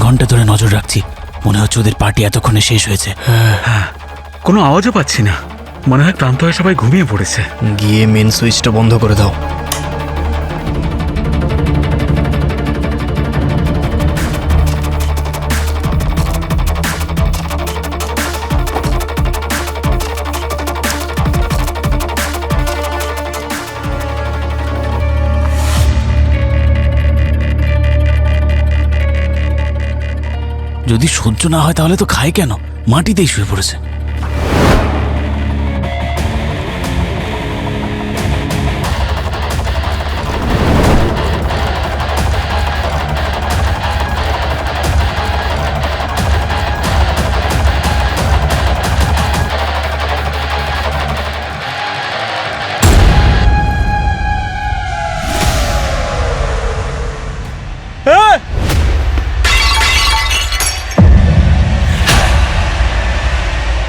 ঘন্টা ধরে নজর রাখছি, মনে হচ্ছে ওদের পার্টি এতক্ষণে শেষ হয়েছে। হ্যাঁ, কোনো আওয়াজও পাচ্ছি না। মনে হয় ক্লান্ত হয়ে সবাই ঘুমিয়ে পড়েছে। গিয়ে মেন সুইচটা বন্ধ করে দাও। যদি সহ্য না হয় তাহলে তো খায় কেন? মাটিতেই শুয়ে পড়েছে।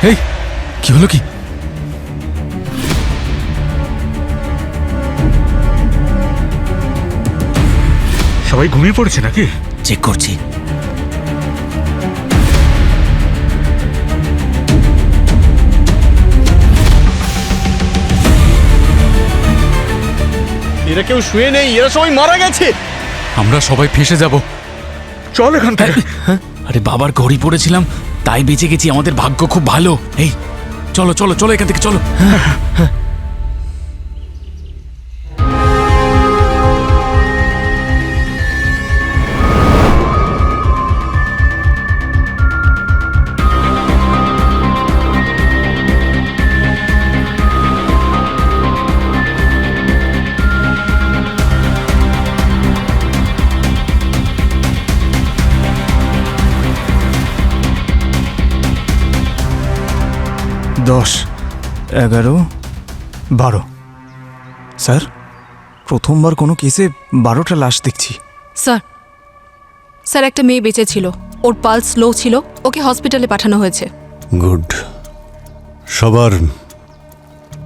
এই কি হলো? কি সবাই ঘুমিয়ে পড়েছে নাকি? চেক করছি। এরা কেউ শুয়ে নেই, এরা সবাই মারা গেছে। আমরা সবাই ফেঁসে যাব। চল এখান থেকে। আরে বাবার ঘড়ি পড়েছিলাম, তাই বেঁচে গেছি। আমাদের ভাগ্য খুব ভালো। এই চলো চলো চলো এখান থেকে চলো। দশ, 11, 12। স্যার, প্রথমবার কোনো কেসে 12টা লাশ দেখছি। স্যার স্যার একটা মেয়ে বেঁচে ছিল, ওর পালস লো ছিল, ওকে হসপিটালে পাঠানো হয়েছে। গুড। সবার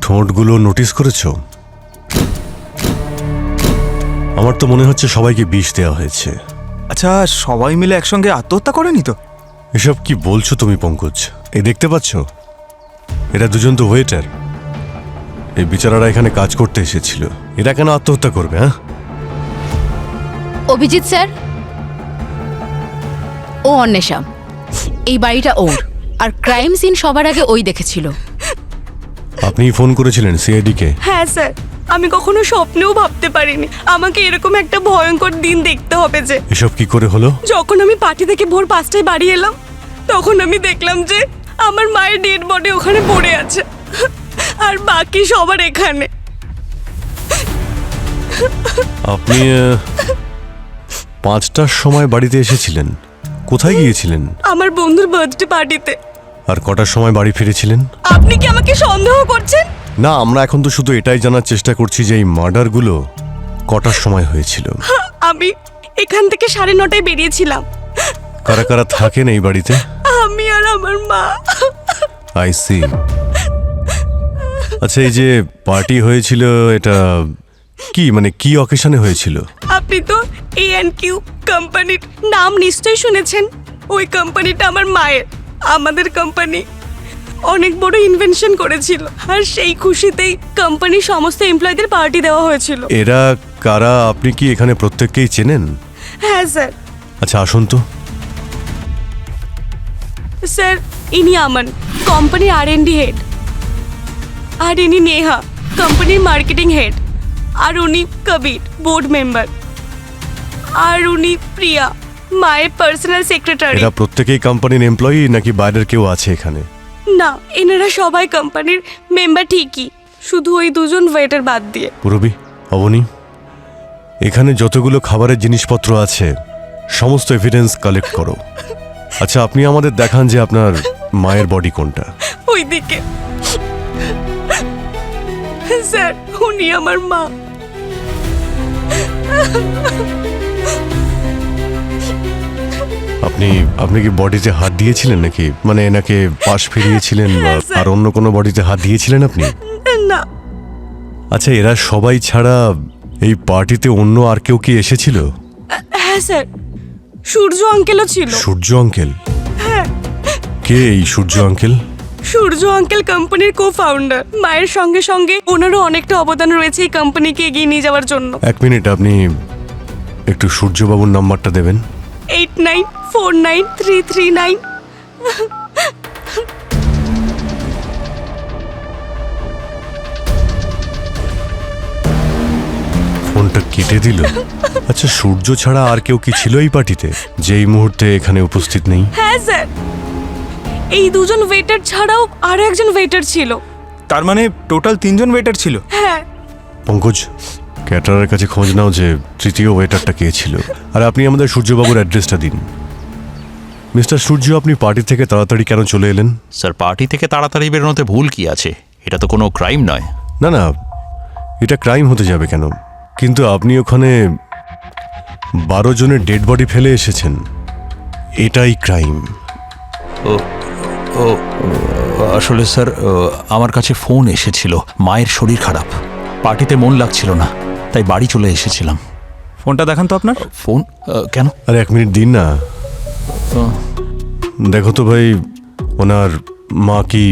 ঠোঁটগুলো নোটিস করেছো? আমার তো মনে হচ্ছে সবাইকে বিষ দেওয়া হয়েছে। আচ্ছা, সবাই মিলে একসঙ্গে আত্মহত্যা করেনি তো? এসব কি বলছো তুমি পঙ্কজ? এই দেখতে পাচ্ছ, এরা দুজন তো ওয়েটার। এই বিচারারা এখানে কাজ করতে এসেছিল, এরা কেন আত্মহত্যা করবে? হ্যাঁ, অভিজিৎ স্যার, ও অন্বেষা, এই বাড়িটা ওর, আর ক্রাইম সিন সবার আগে ওই দেখেছিল। আপনি ফোন করেছিলেন সিআইডি কে? হ্যাঁ স্যার, আমি কখনো স্বপ্নেও ভাবতে পারিনি আমাকে এরকম একটা ভয়ঙ্কর দিন দেখতে হবে। যে এসব কি করে হলো? যখন আমি পার্টি থেকে ভোর 5টায় বাড়ি এলাম, তখন আমি দেখলাম যে আমার মায়ের ডেড বডি ওখানে পড়ে আছে, আর বাকি সবার এখানে। আপনি 5টার সময় বাড়িতে এসেছিলেন, কোথায় গিয়েছিলেন? আমার বন্ধুর বার্থডে পার্টিতে। আর কটার সময় বাড়ি ফিরেছিলেন? আপনি কি আমাকে সন্দেহ করছেন? না, আমরা এখন তো শুধু এটাই জানার চেষ্টা করছি যে এই মার্ডারগুলো কটার সময় হয়েছিল। আমি এখান থেকে 9:30টায় বেরিয়েছিলাম। কারা কারা থাকেন এই বাড়িতে? আমি আর আমার মা। I see. আচ্ছা, এই যে পার্টি হয়েছিল, এটা কি মানে কি অকেশনে হয়েছিল? আপনি তো A&Q কোম্পানির নাম নিশ্চয়ই শুনেছেন। ওই কোম্পানিটা আমার মায়ের। আমাদের কোম্পানি অনেক বড় ইনভেনশন করেছিল, আর সেই খুশিতেই কোম্পানির সমস্ত এমপ্লয়ীদের পার্টি দেওয়া হয়েছিল। এরা কারা? আপনি কি এখানে প্রত্যেককেই চেনেন? হ্যাঁ স্যার। আচ্ছা, আসুন তো। স্যার, ইনি আমান, কোম্পানির R&D হেড। আর ইনি নেহা, কোম্পানির মার্কেটিং হেড। আর উনি কবির, বোর্ড মেম্বার। আর উনি প্রিয়া, মায়ের পার্সোনাল সেক্রেটারি। এরা প্রত্যেকেই কোম্পানির এমপ্লয়ি নাকি বাইরের কেউ আছে এখানে? না, এনারা সবাই কোম্পানির মেম্বার ঠিকই, শুধু ওই দুজন ওয়েটার বাদ দিয়ে। পুরবি, অবনী, এখানে যতগুলো খাবারের জিনিসপত্র আছে সমস্ত এভিডেন্স কালেক্ট করো। আচ্ছা, আপনি আমাদের দেখান যে আপনার মায়ের বডি কোনটা। ওইদিকে। স্যার, উনি আমার মা। আপনি আপনি কি বডিতে হাত দিয়েছিলেন নাকি? মানে এনাকে পাশ ফিরিয়েছিলেন বা হ্যাঁ, স্যার। আর অন্য কোনো বডিতে হাত দিয়েছিলেন আপনি? না। আচ্ছা, এরা সবাই ছাড়া এই পার্টিতে অন্য আর কেউ কি এসেছিল? হ্যাঁ স্যার, সূর্য আঙ্কেলও ছিল। সূর্য আঙ্কেল? কে এই সূর্য আঙ্কেল? সূর্য আঙ্কেল কোম্পানির কো ফাউন্ডার। মায়ের সঙ্গে সঙ্গে ওনারও অনেকটা অবদান রয়েছে এই কোম্পানিকে এগিয়ে নিয়ে যাওয়ার জন্য। এক মিনিট, আপনি একটু সূর্যবাবুর নাম্বারটা দেবেন? 89493339। ফোনটা কেটে দিল। আচ্ছা, সূর্য ছাড়া আর কেউ কি ছিল এই পার্টিতে যে এই মুহূর্তে এখানে উপস্থিত নেই? হ্যাঁ স্যার, এই দুজন ওয়েটার ছাড়াও আরো একজন ওয়েটার ছিল। তার মানে টোটাল 3 জন ওয়েটার ছিল। হ্যাঁ। পঙ্কজ, ক্যাটারের কাছে খোঁজ নাও যে তৃতীয় ওয়েটারটা কে ছিল, আর আপনি আমাদের সূর্যবাবুর অ্যাড্রেসটা দিন। মিস্টার সূর্য, আপনি পার্টি থেকে তাড়াতাড়ি কেন চলে এলেন? স্যার, পার্টি থেকে তাড়াতাড়ি বেরোনোতে ভুল কি আছে? এটা তো কোনো ক্রাইম নয়। না না, এটা ক্রাইম হতে যাবে কেন? কিন্তু আপনি ওখানে 12 জনের ডেড বডি ফেলে এসেছেন, এটাই ক্রাইম। ও ও আসলে স্যার, আমার কাছে ফোন এসেছিল। মায়ের শরীর খারাপ, পার্টিতে মন লাগছিল না, তাই বাড়ি চলে এসেছিলাম। ফোনটা দেখান তো আপনার। ফোন কেন? আরে 1 মিনিট দিন না। দেখো তো ভাই, ওনার মা কি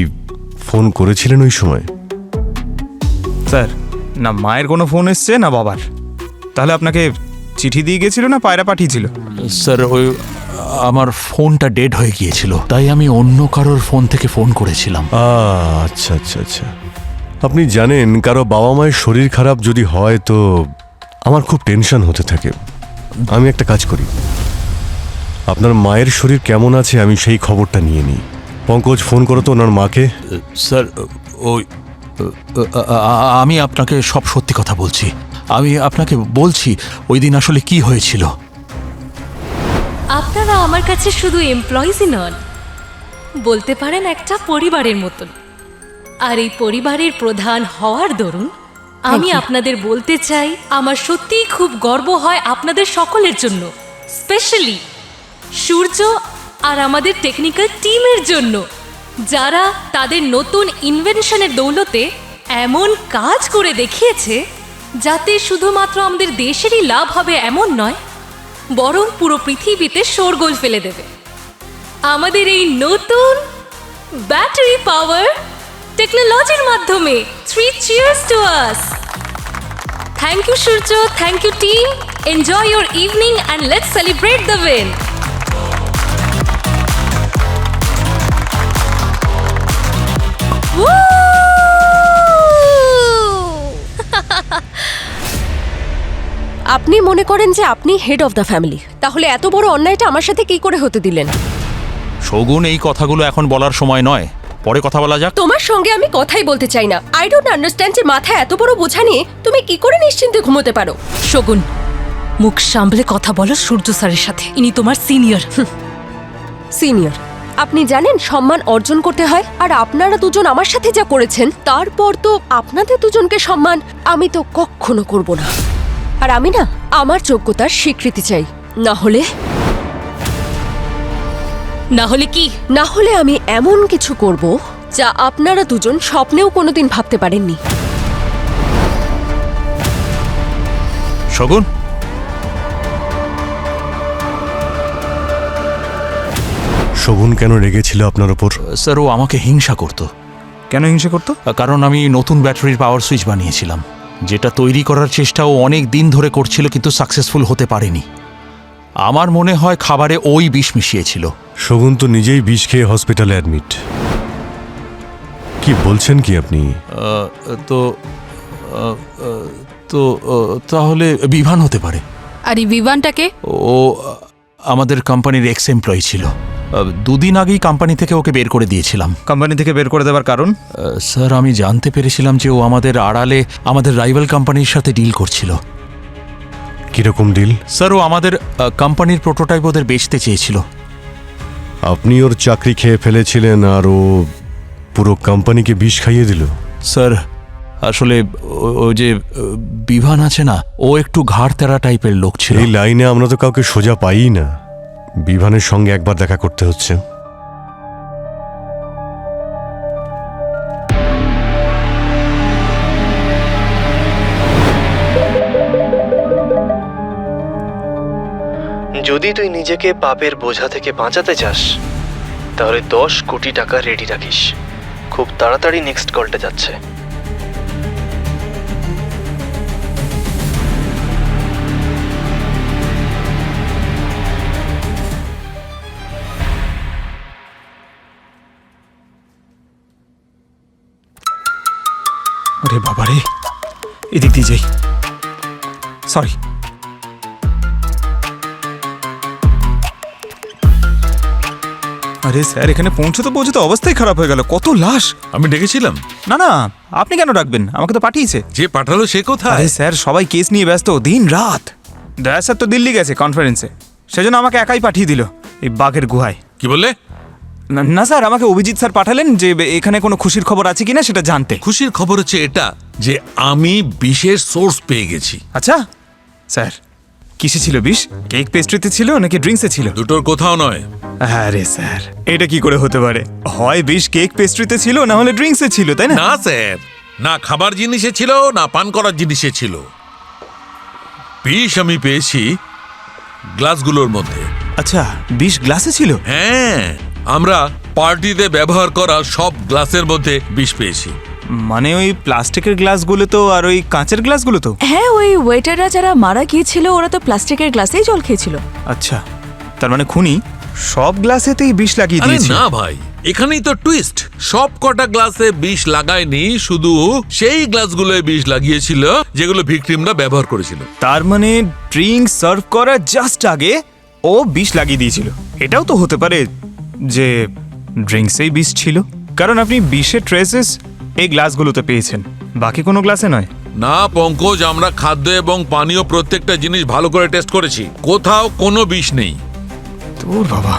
ফোন করেছিলেন ওই সময়? স্যার, না মায়ের কোনো ফোন এসছে না বাবার। তাহলে আপনাকে চিঠি দিয়ে গেছিল না পায়রা পাঠিয়েছিল? স্যার, ওই আমার ফোনটা ডেড হয়ে গিয়েছিল, তাই আমি অন্য কারোর ফোন থেকে ফোন করেছিলাম। আচ্ছা আচ্ছা আচ্ছা। আপনি জানেন, কারো বাবা মায়ের শরীর খারাপ যদি হয় তো আমার খুব টেনশন হতে থাকে। আমি একটা কাজ করি, আপনার মায়ের শরীর কেমন আছে আমি সেই খবরটা নিয়ে নিই। পঙ্কজ, ফোন করো তো ওনার মাকে। স্যার, ওই আমি আপনাকে সব সত্যি কথা বলছি। আমি আপনাকে বলছি ওই দিন আসলে কি হয়েছিল। আপনারা আমার কাছে শুধু এমপ্লয়িজই নন, বলতে পারেন একটা পরিবারের মতন। আর এই পরিবারের প্রধান হওয়ার দরুন আমি আপনাদের বলতে চাই, আমার সত্যিই খুব গর্ব হয় আপনাদের সকলের জন্য, স্পেশালি সূর্য আর আমাদের টেকনিক্যাল টিমের জন্য, যারা তাদের নতুন ইনভেনশনের দৌলতে এমন কাজ করে দেখিয়েছে যাতে শুধুমাত্র আমাদের দেশেরই লাভ হবে এমন নয়, বরং পুরো পৃথিবীতে শোরগোল ফেলে দেবে। আমাদের এই নতুন ব্যাটারি পাওয়ার টেকনোলজির মাধ্যমে। 3 cheers to us! Thank you Surya, thank you team. Enjoy your evening and let's celebrate the win. Woo! আপনি মনে করেন যে আপনি হেড অফ দ্য ফ্যামিলি, তাহলে এত বড় অন্যায়টা আমার সাথে কি করে হতে দিলেন? শগুন, এই কথাগুলো এখন বলার সময় নয়, পরে কথা বলা যাক। তোমার সঙ্গে আমি কথাই বলতে চাই না। আই ডোন্ট আন্ডারস্ট্যান্ড যে মাথায় এত বড় বোঝা নিয়ে তুমি কি করে নিশ্চিন্তে ঘুমোতে পারো। শগুন, মুখ সামলে কথা বলো সূর্য স্যারের সাথে, ইনি তোমার সিনিয়র। সিনিয়র? আপনি জানেন সম্মান অর্জন করতে হয়, আর আপনারা দুজন আমার সাথে যা করেছেন তারপর তো আপনাদের দুজনকে সম্মান আমি তো কখনো করব না। আর আমি না, আমার যোগ্যতার স্বীকৃতি চাই, না হলে কি? না হলে আমি এমন কিছু করব যা আপনারা দুজন স্বপ্নেও কোনোদিন ভাবতে পারেননি। শগুন, শগুন কেন রেগেছিল আপনার ওপর? স্যার, ও আমাকে হিংসা করত। কেন হিংসা করতো? কারণ আমি নতুন ব্যাটারির পাওয়ার সুইচ বানিয়েছিলাম, যেটা তৈরি করার চেষ্টা ও অনেক দিন ধরে করছিল কিন্তু সাকসেসফুল হতে পারেনি। আমার মনে হয় খাবারে ওই বিষ মিশিয়েছিল। শগুন তো নিজেই বিষ খেয়ে হসপিটালে অ্যাডমিট। কি বলছেন কি আপনি? তো তো তাহলে বিভান হতে পারে। আর এই বিভানটাকে? ও আমাদের কোম্পানির এক্স এমপ্লয়ি ছিল। 2 দিন আগেই কোম্পানি থেকে ওকে বের করে দিয়েছিলাম। কোম্পানি থেকে বের করে দেওয়ার কারণ? স্যার, আমি জানতে পেরেছিলাম যে ও আমাদের আড়ালে আমাদের রাইভাল কোম্পানির সাথে ডিল করছিল। কিরকম ডিল? স্যার, ও আমাদের কোম্পানির প্রোটোটাইপ ওদের বেচতে চেয়েছিল। আপনি ওর চাকরি খেয়ে ফেলেছিলেন আর ও পুরো কোম্পানিকে বিষ খাইয়ে দিল? স্যার, আসলে ও যে বিভান আছে না, ও একটু ঘাড় তেরা টাইপের লোক ছিল। এই লাইনে আমরা তো কাউকে সোজা পাই না। বিভানের সঙ্গে একবার দেখা করতে হচ্ছে। যদি তুই নিজেকে পাপের বোঝা থেকে বাঁচাতে চাস তাহলে 10 কোটি টাকা রেডি রাখিস। খুব তাড়াতাড়ি নেক্সট কলটা যাচ্ছে। আরে বাবা রে, এদিক দিয়ে যাই। সরি। আরে স্যার, এখানে পৌঁছতে পৌঁছতে অবস্থাই খারাপ হয়ে গেল। কত লাশ! আমি ডেকেছিলাম। না না, আপনি কেন ডাকবেন? আমাকে তো পাঠিয়েছে। যে পাঠালো সে কোথায়? আরে স্যার, সবাই কেস নিয়ে ব্যস্ত দিন রাত। দয়া স্যার তো দিল্লি গেছে কনফারেন্সে, সেজন্য আমাকে একাই পাঠিয়ে দিল এই বাঘের গুহায়। কি বললে? না স্যার, আমাকে অভিজিৎ স্যার পাঠালেন যে এখানে কোনো খুশির খবর আছে কিনা সেটা জানতে। খুশির খবর হচ্ছে এটা যে আমি বিশেষ সোর্স পেয়ে গেছি। আচ্ছা স্যার, কিসে ছিল বিষ? কেক পেস্ট্রিতে ছিল নাকি ড্রিঙ্কসে ছিল? দুটোর কোথাও নয়। আরে স্যার, এটা কি করে হতে পারে? হয় বিষ কেক পেস্ট্রিতে ছিল, না হলে ড্রিঙ্কসে ছিল, তাই না? না স্যার, না খাবার জিনিসে ছিল না পান করার জিনিসে ছিল। বিষ আমি পেয়েছি গ্লাসগুলোর মধ্যে। আচ্ছা, বিষ গ্লাসে ছিল? হ্যাঁ, আমরা পার্টিতে ব্যবহার করা সব গ্লাসের মধ্যে বিষ পেয়েছি। মানে ওই প্লাস্টিকের গ্লাসগুলো তো, আর ওই কাঁচের গ্লাসগুলো তো? হ্যাঁ, ওই ওয়েটাররা যারা মারা গিয়েছিল ওরা তো প্লাস্টিকের গ্লাসেই জল খেয়েছিল। আচ্ছা, তার মানে খুনি সব গ্লাসেতেই বিষ লাগিয়ে আরে দিয়েছে? না ভাই, এখানেই তো টুইস্ট। সব কটা গ্লাসে বিষ লাগায়নি, শুধু সেই গ্লাসগুলোয় বিষ লাগিয়েছিল যেগুলো ভিকটিমরা ব্যবহার করেছিল। তার মানে ড্রিঙ্ক সার্ভ করার জাস্ট আগে ও বিষ লাগিয়ে দিয়েছিল। এটাও তো হতে পারে যে ড্রিঙ্কসেই বিষ ছিল, কারণ আপনি বিষের ট্রেসেস এই গ্লাসগুলোতে পেয়েছেন, বাকি কোনো গ্লাসে নয়। না পঙ্কজ, আমরা খাদ্য এবং পানীয় প্রত্যেকটা জিনিস ভালো করে টেস্ট করেছি, কোথাও কোনো বিষ নেই। তোর বাবা।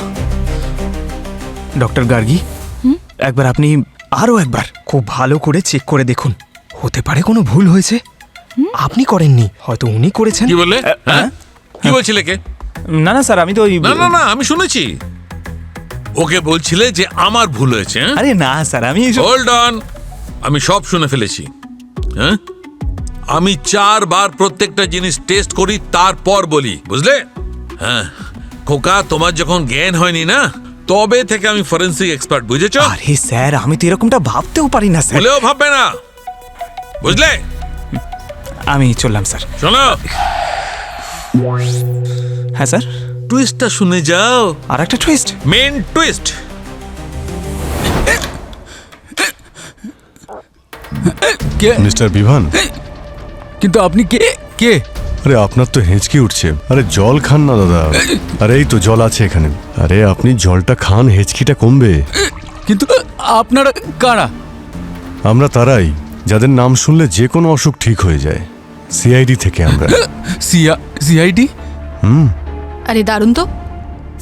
ডক্টর গার্গী, একবার আপনি আরো একবার খুব ভালো করে চেক করে দেখুন, হতে পারে কোনো ভুল হয়েছে। আপনি করেননি, হয়তো উনি করেছেন। কি বললে? হ্যাঁ, কি বলছিলে কে? না না স্যার, আমি তো না না না, আমি শুনেছি। ওকে বলছিলে যে আমার ভুল হয়েছে। আরে না স্যার, আমি হোল্ড অন, আমি সব শুনে ফেলেছি। হ্যাঁ, আমি 4 বার প্রত্যেকটা জিনিস টেস্ট করি, তারপর বলি, বুঝলে? হ্যাঁ খোকা, তোমার যখন জ্ঞান হয়নি না, তবে থেকে আমি ফরেন্সিক এক্সপার্ট, বুঝেছো? আরে স্যার, আমি তো এরকমটা ভাবতেও পারি না স্যার। বলেও ভাববে না, বুঝলে? আমি চললাম স্যার। শোনো, হ্যাঁ স্যার। টুইস্টটা শুনে যাও। আর একটা twist? Main twist. Mister Bivan, কিন্তু আপনি কে? কে? আরে আপনার তো হেঁচকি উঠছে। আরে জল খান না দাদা। আরে এই তো জল আছে এখানে। আরে আপনি জলটা খান, হেঁচকিটা কমবে। কিন্তু আপনারা কারা? আমরা তারাই যাদের নাম শুনলে যে কোনো অসুখ ঠিক হয়ে যায়। সিআইডি থেকে আমরা। সিআইডি? আরে দারুণ তো,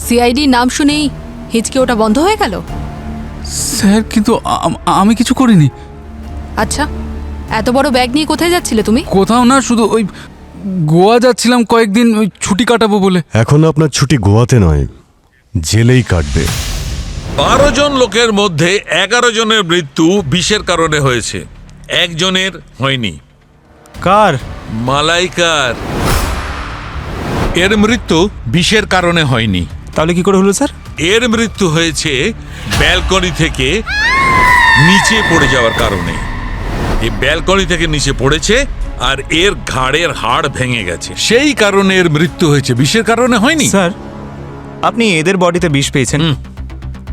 সিআইডি নাম শুনেই হিচকে ওটা বন্ধ হয়ে গেল। স্যার, কিন্তু আমি কিছু করিনি। আচ্ছা, এত বড় ব্যাগ নিয়ে কোথায় যাচ্ছিলে তুমি? কোথাও না, শুধু ওই গোয়া যাচ্ছিলাম কয়েকদিন ওই ছুটি কাটাবো বলে। এখন আপনার ছুটি গোয়াতে নয়, জেলেই কাটবে। 12 জন লোকের মধ্যে 11 জনের মৃত্যু বিষের কারণে হয়েছে, একজনের হয়নি। কার? মালাইকার। এর মৃত্যু বিষের কারণে হয়নি। তাহলে কি করে হলো স্যার? এর মৃত্যু হয়েছে ব্যালকনি থেকে নিচে পড়ে যাওয়ার কারণে। এই ব্যালকনি থেকে নিচে পড়েছে আর এর ঘাড়ের হাড় ভেঙে গেছে, সেই কারণে এর মৃত্যু হয়েছে, বিষের কারণে হয়নি। স্যার, আপনি এদের বডিতে বিষ পেয়েছেন,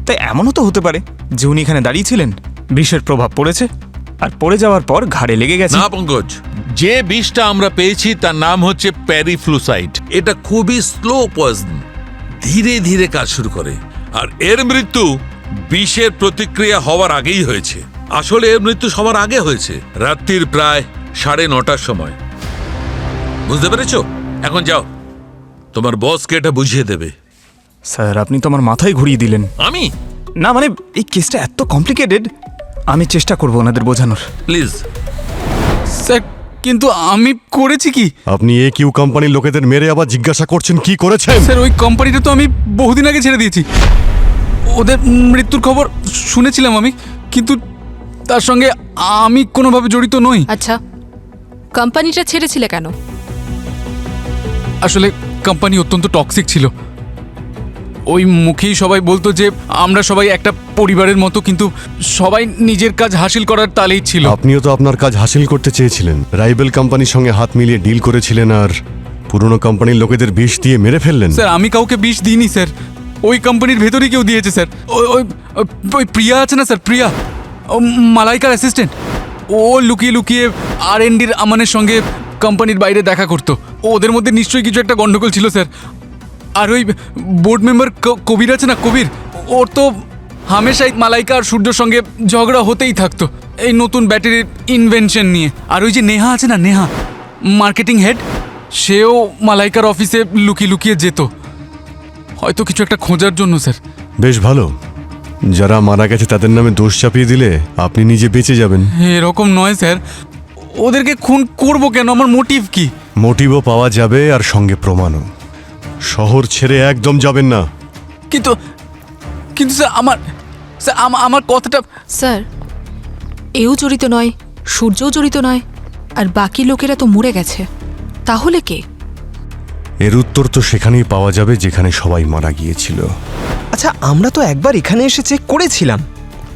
তাই এমনও তো হতে পারে যে উনি এখানে দাঁড়িয়েছিলেন, বিষের প্রভাব পড়েছে আর পড়ে যাওয়ার পর ঘাড়ে লেগে গেছে। না পঙ্কজ, যে বিষটা আমরা পেয়েছি তার নাম হচ্ছে প্যারিফ্লুসাইড। এটা খুবই স্লো পয়জন, ধীরে ধীরে কাজ শুরু করে। আর এর মৃত্যু বিষের প্রতিক্রিয়া হওয়ার আগেই হয়েছে। আসলে এর মৃত্যু সবার আগে হয়েছে, রাত্রির প্রায় 9:30টার সময়। বুঝতে পেরেছো? এখন যাও, তোমার বসকে এটা বুঝিয়ে দেবে। স্যার, আপনি তো আমার মাথায় ঘুরিয়ে দিলেন। আমি না, মানে এই কেসটা এত কমপ্লিকেটেড, আমি চেষ্টা করবো ওনাদের বোঝানোর। প্লিজ। স্যার, কিন্তু আমি করেছি কি? আপনি এ কিউ কোম্পানির লোকেদের মেরে আবার জিজ্ঞাসা করছেন কি করেছেন? স্যার, ওই কোম্পানিটা তো আমি বহুদিন আগে ছেড়ে দিয়েছি। ওদের মৃত্যুর খবর শুনেছিলাম আমি, কিন্তু তার সঙ্গে আমি কোনোভাবে জড়িত নই। আচ্ছা, কোম্পানিটা ছেড়েছিলে কেন? আসলে কোম্পানি অত্যন্ত টক্সিক ছিল। ওই মুখেই সবাই বলতো যে আমরা সবাই একটা পরিবারের মতো, কিন্তু সবাই নিজের কাজ হাসিল করার তালেই ছিল। আপনিও তো আপনার কাজ হাসিল করতে চেয়েছিলেন, রাইভেল কোম্পানির সঙ্গে হাত মিলিয়ে ডিল করেছিলেন, আর পুরনো কোম্পানির লোকেদের বিষ দিয়ে মেরে ফেললেন। স্যার আমি কাউকে বিষ দিইনি স্যার, ওই কোম্পানির ভেতরেই কেউ দিয়েছে স্যার। ওই প্রিয়া আছে না স্যার, প্রিয়া, ও মালাইকার অ্যাসিস্ট্যান্ট, ও লুকিয়ে লুকিয়ে R&Dর আমানের সঙ্গে কোম্পানির বাইরে দেখা করতো। ওদের মধ্যে নিশ্চয়ই কিছু একটা গন্ডগোল ছিল স্যার। আর ওই বোর্ড মেম্বার কবির আছে না, কবির, ওর তো হামেশাই মালাইকা আর সূর্যর সঙ্গে ঝগড়া হতেই থাকতো এই নতুন ব্যাটারির ইনভেনশন নিয়ে। আর ওই যে নেহা আছে না, নেহা মার্কেটিং হেড, সেও মালাইকার অফিসে লুকিয়ে লুকিয়ে যেত, হয়তো কিছু একটা খোঁজার জন্য স্যার। বেশ ভালো, যারা মারা গেছে তাদের নামে দোষ চাপিয়ে দিলে আপনি নিজে বেঁচে যাবেন। এরকম নয় স্যার, ওদেরকে খুন করবো কেন? আমার মোটিভ কি? মোটিভও পাওয়া যাবে আর সঙ্গে প্রমাণও। শহর ছেড়ে একদম যাবেন না। কিন্তু কিন্তু স্যার আমার কথাটা। স্যার এও জড়িত নয়, সূর্যও জড়িত নয়, আর বাকি লোকেরা তো মরে গেছে, তাহলে কে? এর উত্তর তো সেখানেই পাওয়া যাবে যেখানে সবাই মারা গিয়েছিল। আচ্ছা, আমরা তো একবার এখানে এসে চেক করেছিলাম,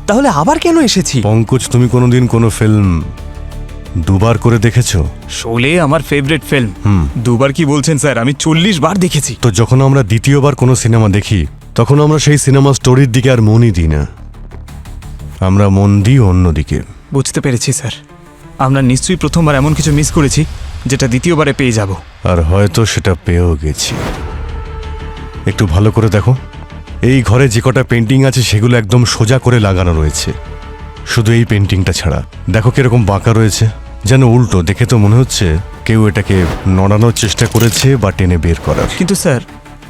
তাহলে আবার কেন এসেছি? পঙ্কজ, তুমি কোনোদিন কোনো ফিল্ম দুবার করে দেখেছো? শোলে আমার ফেভারিট ফিল্ম। দুবার কি বলছেন স্যার, আমি 40 বার দেখেছি। তো যখন আমরা দ্বিতীয়বার কোনো সিনেমা দেখি তখন আমরা সেই সিনেমা স্টোরির দিকে আর মনই দিই না, আমরা মন দিই অন্যদিকে। বুঝতে পেরেছি স্যার, আমরা নিশ্চয়ই প্রথমবার এমন কিছু মিস করেছি যেটা দ্বিতীয়বারে পেয়ে যাব। আর হয়তো সেটা পেয়েও গেছি। একটু ভালো করে দেখো, এই ঘরে যে কটা পেন্টিং আছে সেগুলো একদম সোজা করে লাগানো রয়েছে, শুধু এই পেন্টিংটা ছাড়া। দেখো কিরকম বাঁকা রয়েছে, যেন উল্টো। দেখে তো মনে হচ্ছে কেউ এটাকে নড়ানোর চেষ্টা করেছে বা টেনে বের করার। কিন্তু স্যার,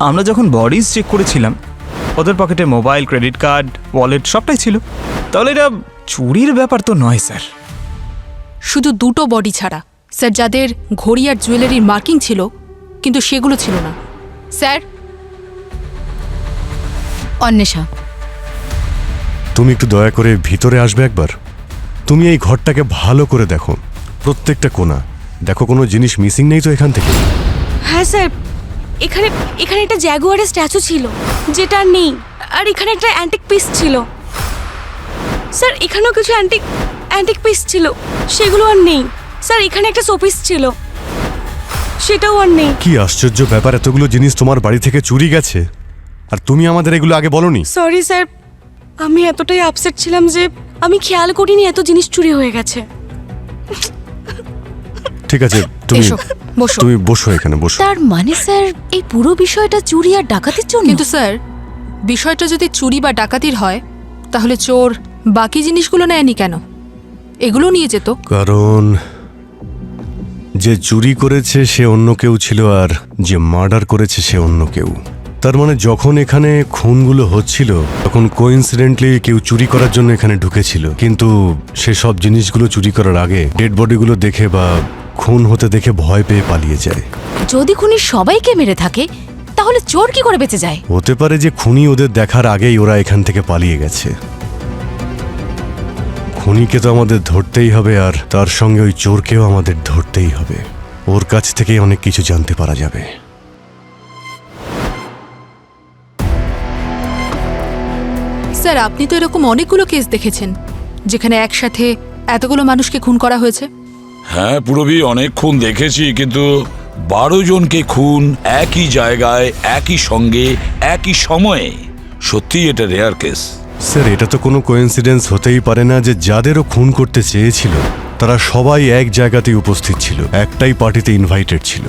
আমরা যখন বডিজ চেক করেছিলাম ওদের পকেটে মোবাইল, ক্রেডিট কার্ড, ওয়ালেট সবটাই ছিল, তাহলে এটা চুরির ব্যাপার তো নয় স্যার। শুধু দুটো বডি ছাড়া স্যার, যাদের ঘড়ি আর জুয়েলারির মার্কিং ছিল কিন্তু সেগুলো ছিল না স্যার। অন্বেষা, তুমি একটু দয়া করে ভিতরে আসবে একবার। তুমি এই ঘরটাকে ভালো করে দেখো, প্রত্যেকটা কোণা দেখো, কোনো জিনিস মিসিং নেই তো এখান থেকে? হ্যাঁ স্যার, এখানে এখানে একটা জ্যাগুয়ারের স্ট্যাচু ছিল যেটা আর নেই, আর এখানে একটা অ্যান্টিক পিস ছিল স্যার। এখানেও কিছু অ্যান্টিক পিস ছিল, সেগুলো আর নেই স্যার। এখানে একটা শোপিস ছিল, সেটাও আর নেই। কি আশ্চর্য ব্যাপার, এতগুলো জিনিস তোমার বাড়ি থেকে চুরি গেছে আর তুমি আমাদের এগুলো আগে বলনি। সরি স্যার, আমি এতটাই আপসেট ছিলাম যে আমি খেয়াল করিনি এত জিনিস চুরি হয়ে গেছে। ঠিক আছে, তুমি এসো, বসো। তুমি বসো, এখানে বসো। তার মানে স্যার এই পুরো বিষয়টা চুরি আর ডাকাতির জন্য? কিন্তু স্যার, বিষয়টা যদি চুরি বা ডাকাতির হয় তাহলে চোর বাকি জিনিসগুলো নেয়নি কেন? এগুলো নিয়ে যেত। কারণ যে চুরি করেছে সে অন্য কেউ ছিল, আর যে মার্ডার করেছে সে অন্য কেউ। তার মানে যখন এখানে খুনগুলো হচ্ছিল তখন কোইন্সিডেন্টলি কেউ চুরি করার জন্য এখানে ঢুকেছিল, কিন্তু সে সব জিনিসগুলো চুরি করার আগে ডেড বডিগুলো দেখে বা খুন হতে দেখে ভয় পেয়ে পালিয়ে যায়। যদি খুনি সবাইকে মেরে থাকে তাহলে চোর কি করে বেঁচে যায়? হতে পারে যে খুনি ওদের দেখার আগেই ওরা এখান থেকে পালিয়ে গেছে। খুনিকে তো আমাদের ধরতেই হবে, আর তার সঙ্গে ওই চোরকেও আমাদের ধরতেই হবে। ওর কাছ থেকেই অনেক কিছু জানতে পারা যাবে। স্যার আপনি তো এরকম অনেকগুলো কেস দেখেছেন যেখানে একসাথে এতগুলো মানুষকে খুন করা হয়েছে। হ্যাঁ পুরবি, অনেক খুন দেখেছি, কিন্তু 12 জনকে খুন একই জায়গায়, একই সঙ্গে, একই সময়ে, সত্যি এটা রেয়ার কেস। স্যার, এটা তো কোনো কোইন্সিডেন্স হতেই পারে না যে যাদেরও খুন করতে চেয়েছিল তারা সবাই এক জায়গাতেই উপস্থিত ছিল, একটাই পার্টিতে ইনভাইটেড ছিল।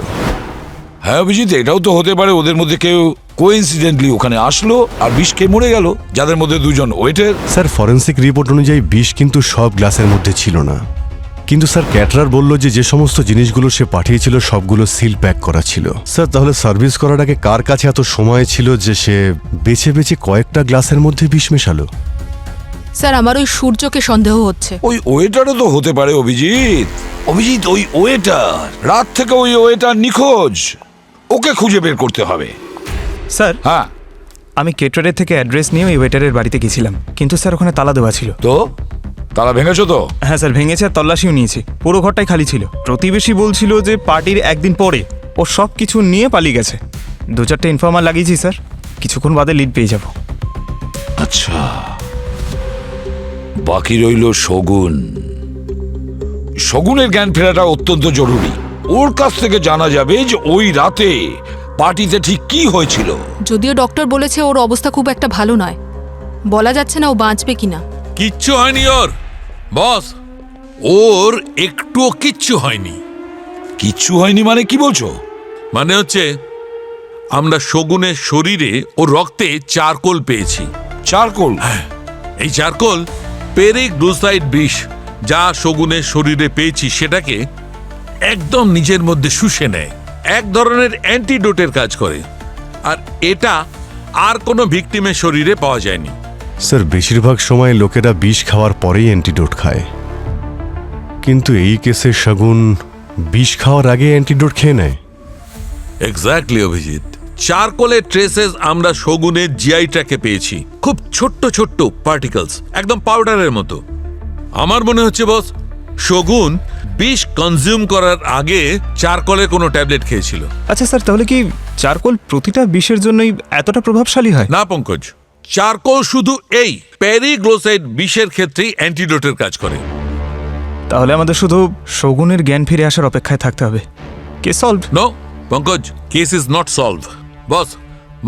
হ্যাঁ অভিজিৎ, এটাও তো হতে পারে ওদের মধ্যে কেউ কোইন্সিডেন্টলি ওখানে আসলো আর বিষ খেয়ে মরে গেল, যাদের মধ্যে 2 জন ওয়েটার। স্যার, ফরেন্সিক রিপোর্ট অনুযায়ী বিষ কিন্তু সব গ্লাসের মধ্যে ছিল না, কিন্তু স্যার ক্যাটারার বলল যে যে সমস্ত জিনিসগুলো সে পাঠিয়েছিল সবগুলো সিল প্যাক করা ছিল। স্যার, তাহলে সার্ভিস করার আগে কার কাছে এত সময় ছিল যে সে বেছে বেছে কয়েকটা গ্লাসের মধ্যে বিষ মেশালো? স্যার আমার ওই সূর্যকে সন্দেহ হচ্ছে। ওই ওয়েটারও তো হতে পারে অভিজিৎ। অভিজিৎ, ওই ওয়েটার, রাত থেকে ওই ওয়েটার নিখোঁজ, ওকে খুঁজে বের করতে হবে। স্যার, হ্যাঁ আমি কেটারের থেকে অ্যাড্রেস নিয়ে ওই ওয়েটারের বাড়িতে গেছিলাম, কিন্তু স্যার ওখানে তালা দেওয়া ছিল। তো তালা ভেঙেছো তো? হ্যাঁ স্যার, ভেঙেছে আর তল্লাশিও নিয়েছি, পুরো ঘরটাই খালি ছিল। প্রতিবেশী বলছিল যে পার্টির একদিন পরে ও সব কিছু নিয়ে পালিয়ে গেছে। 2-4টে ইনফর্মার লাগিয়েছি স্যার, কিছুক্ষণ বাদে লিড পেয়ে যাব। আচ্ছা, বাকি রইল শগুন। শগুনের জ্ঞান ফেরাটা অত্যন্ত জরুরি। ওর কাছ থেকে জানা যাবে যে ওই রাতে পার্টিতে ঠিক কি হয়েছিল। যদিও ডক্টর বলেছে ওর অবস্থা খুব একটা ভালো নয়, বলা যাচ্ছে না ও বাঁচবে কিনা। কিচ্ছু হয়নি ওর বস, ওর একটুও কিচ্ছু হয়নি। কিচ্ছু হয়নি মানে কি বলছো? মানে হচ্ছে আমরা শগুনের শরীরে ও রক্তে চারকোল পেয়েছি। চারকোল? এই চারকোল পেরিগ্লুসাইড বিষ যা শগুনের শরীরে পেয়েছি সেটাকে একদম নিজের মধ্যে শুষে নেয়, এক ধরনের অ্যান্টিডোটের কাজ করে। আর এটা আর কোনো ভিকটিমের শরীরে পাওয়া যায়নি। স্যার, বেশিরভাগ সময় লোকেরা বিষ খাওয়ার পরেই অ্যান্টিডোট খায়, কিন্তু এই কেসে শগুন বিষ খাওয়ার আগে অ্যান্টিডোট খেয়ে নেয়। এক্স্যাক্টলি অভিজিৎ, চারকোলের ট্রেসেস আমরা শগুনের জিআই ট্র্যাকে পেয়েছি। খুব ছোট্ট ছোট্ট পার্টিকলস, একদম পাউডারের মতো। আমার মনে হচ্ছে বস, শগুন বিষ কনজিউম করার আগে চারকোলের কোনো ট্যাবলেট খেয়েছিল। আচ্ছা স্যার, তাহলে কি চারকোল প্রতিটা বিষের জন্যই এতটা প্রভাবশালী হয়? না পঙ্কজ, চারকোল শুধু এই পেরিগ্লোসাইড বিষের ক্ষেত্রেই অ্যান্টিডোটের কাজ করে। তাহলে আমাদের শুধু শগুনের জ্ঞান ফিরে আসার অপেক্ষায় থাকতে হবে। Case solved? No Pankaj, case is not solve. Boss,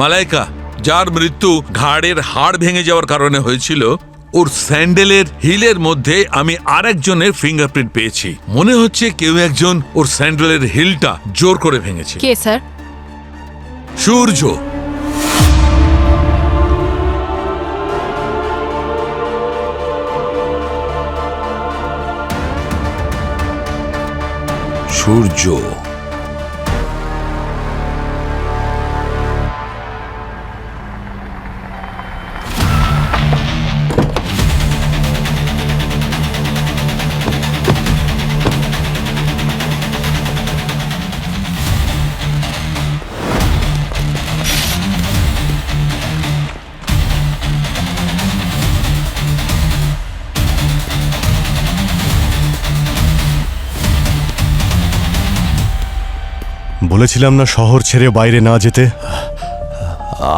Malaika যার মৃত্যু ঘাড়ের হাড় ভেঙে যাওয়ার কারণে হয়েছিল, ওর স্যান্ডেলের হিলের মধ্যে আমি আরেকজনের ফিঙ্গারপ্রিন্ট পেয়েছি। মনে হচ্ছে কেউ একজন ওর স্যান্ডেলের হিলটা জোর করে ভেঙেছে। কে স্যার? সূর্য। সূর্য। বলেছিলাম না শহর ছেড়ে বাইরে না যেতে।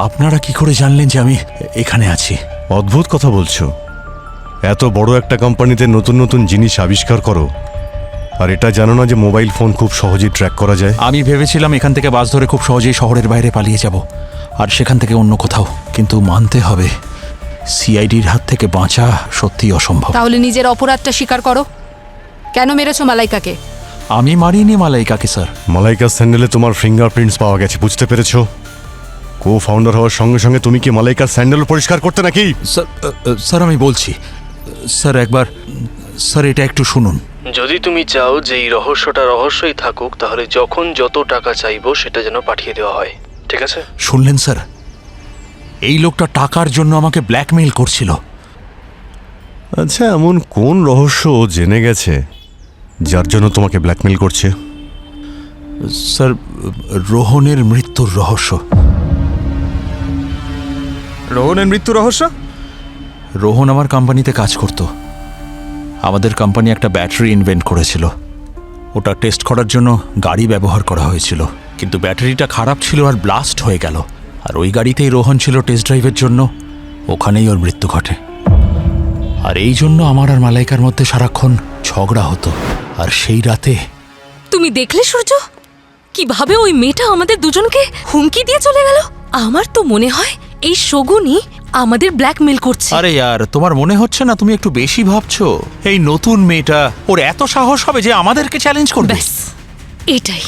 আপনারা কি করে জানলেন যে আমি এখানে আছি? অদ্ভুত কথা বলছো। এত বড় একটা কোম্পানিতে নতুন নতুন জিনিস আবিষ্কার করো, আর এটা জানো না যে মোবাইল ফোন খুব সহজেই ট্র্যাক করা যায়? আমি ভেবেছিলাম এখান থেকে বাস ধরে খুব সহজেই শহরের বাইরে পালিয়ে যাব, আর সেখান থেকে অন্য কোথাও। কিন্তু মানতে হবে, সিআইডির হাত থেকে বাঁচা সত্যি অসম্ভব। তাহলে নিজের অপরাধটা স্বীকার করো। কেন মেরেছো মালাইকাকে? আমি মারিনি মালাইকাকে স্যার। মালাইকার স্যান্ডেলে তোমার ফিঙ্গারপ্রিন্টস পাওয়া গেছে, বুঝতে পেরেছো? কো ফাউন্ডার হওয়ার সঙ্গে সঙ্গে তুমি কি মালাইকার স্যান্ডেল পরিষ্কার করতে নাকি? স্যার আমি বলছি স্যার, একবার স্যার এটা একটু শুনুন। যদি তুমি চাও যে এই রহস্যটা রহস্যই থাকুক, তাহলে যখন যত টাকা চাইবো সেটা যেন পাঠিয়ে দেওয়া হয়, ঠিক আছে? শুনলেন স্যার, এই লোকটা টাকার জন্য আমাকে ব্ল্যাকমেইল করছিল। আচ্ছা, এমন কোন রহস্য ও জেনে গেছে যার জন্য তোমাকে ব্ল্যাকমেইল করছে? স্যার, রোহনের মৃত্যুর রহস্য। রোহনের মৃত্যু রহস্য? রোহন আমার কোম্পানিতে কাজ করত। আমাদের কোম্পানি একটা ব্যাটারি ইনভেন্ট করেছিল। ওটা টেস্ট করার জন্য গাড়ি ব্যবহার করা হয়েছিল, কিন্তু ব্যাটারিটা খারাপ ছিল আর ব্লাস্ট হয়ে গেল। আর ওই গাড়িতেই রোহন ছিল টেস্ট ড্রাইভের জন্য। ওখানেই ওর মৃত্যু ঘটে। আর এই জন্য আমার আর মালাইকার মধ্যে সারাক্ষণ ঝগড়া হতো। আর সেই রাতে তুমি দেখলে সূর্য, কিভাবে ওই মেয়েটা আমাদের দুজনকে হুমকি দিয়ে চলে গেল? আমার তো মনে হয় এই শগুনই আমাদের ব্ল্যাকমেল করছে। আরে ইয়ার, তোমার মনে হচ্ছে না তুমি একটু বেশি ভাবছো? এই নতুন মেয়েটা, ওর এত সাহস হবে যে আমাদেরকে চ্যালেঞ্জ করবে? ব্যাস এটাই।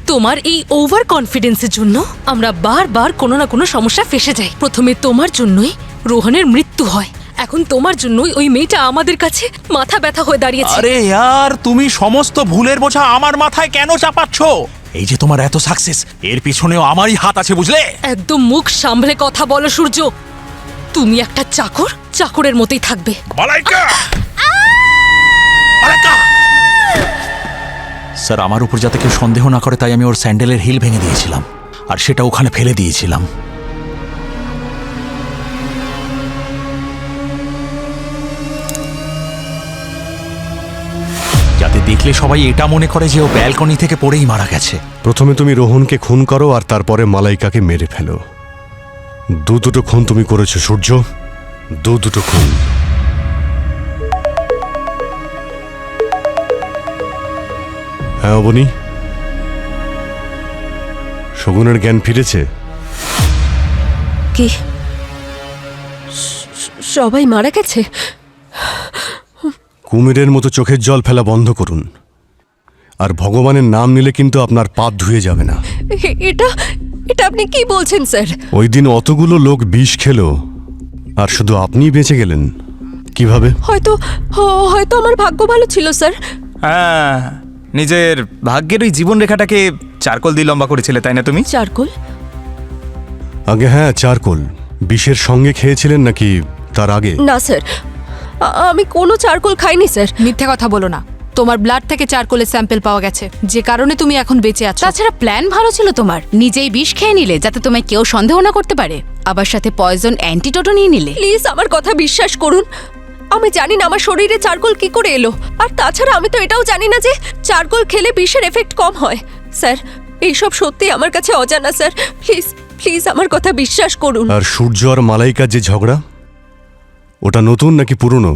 তোমার এই ওভার কনফিডেন্সের জন্য আমরা বারবার কোনো না কোনো সমস্যা ফেসে যাই। প্রথমে তোমার জন্যই রোহনের মৃত্যু হয়, এখন তোমার জন্যই ওই মেয়েটা আমাদের কাছে মাথা ব্যথা হয়ে দাঁড়িয়েছে। আরে ইয়ার, তুমি সমস্ত ভুলের বোঝা আমার মাথায় কেন চাপাচ্ছ? এই যে তোমার এত সাকসেস, এর পিছনেও আমারই হাত আছে, বুঝলে? একদম মুখ সামলে কথা বলো সূর্য। তুমি একটা চাকর, চাকরের মতোই থাকবে। মালাইকা! মালাইকা! স্যার, আমার উপর যাতে কেউ সন্দেহ না করে তাই আমি ওর স্যান্ডেলের হিল ভেঙে দিয়েছিলাম, আর সেটা ওখানে ফেলে দিয়েছিলাম। যাতে দেখলে দেখলে সবাই এটা মনে করে যে ও ব্যালকনি থেকে পড়েই মারা গেছে। প্রথমে তুমি রোহনকে খুন করো আর তারপরে মালাইকাকে মেরে ফেলো। দুটো খুন তুমি করেছো সূর্য, দুটো খুন। হ্যাঁ অবনী, শগুনের জ্ঞান ফিরেছে? কি সবাই মারা গেছে? কুমিরের মতো চোখের জল ফেলা বন্ধ করুন, আর ভগবানের নাম নিলে কিন্তু আপনার পাপ ধুয়ে যাবে না। এটা এটা আপনি কি বলছেন স্যার? ওই দিন অতগুলো লোক বিষ খেলো আর শুধু আপনিই বেঁচে গেলেন, কিভাবে? হয়তো আমার ভাগ্য ভালো ছিল স্যার। হ্যাঁ, নিজের ভাগ্যের ওই জীবন রেখাটাকে চারকোল দিয়ে লম্বা করেছিলে, তাই না তুমি? চারকোল? আগে হ্যাঁ, চারকোল। বিষের সঙ্গে খেয়েছিলেন নাকি তার আগে? না স্যার, আমি কোনো চারকোল খাইনি স্যার। মিথ্যে কথা বলো না। তোমার ব্লাড থেকে চারকোলের স্যাম্পল পাওয়া গেছে, যে কারণে তুমি এখন বেঁচে আছো। তাছাড়া প্ল্যান ভালো ছিল তোমার, নিজেই বিষ খেয়ে নিলে যাতে তোমায় কেউ সন্দেহ না করতে পারে, আবার সাথে পয়জন অ্যান্টিডোটও নিয়ে নিলে। প্লিজ আমার কথা বিশ্বাস করুন, আমি জানি না আমার শরীরে চারকোল কি করে এলো। আর তাছাড়া আমি তো এটাও জানি না যে চারকোল খেলে বিষের এফেক্ট কম হয়। স্যার, এইসব সত্যি আমার কাছে অজানা স্যার। প্লিজ প্লিজ আমার কথা বিশ্বাস করুন। আর সূর্য আর মালাইকার যে ঝগড়া, ওটা নতুন নাকি পুরনো?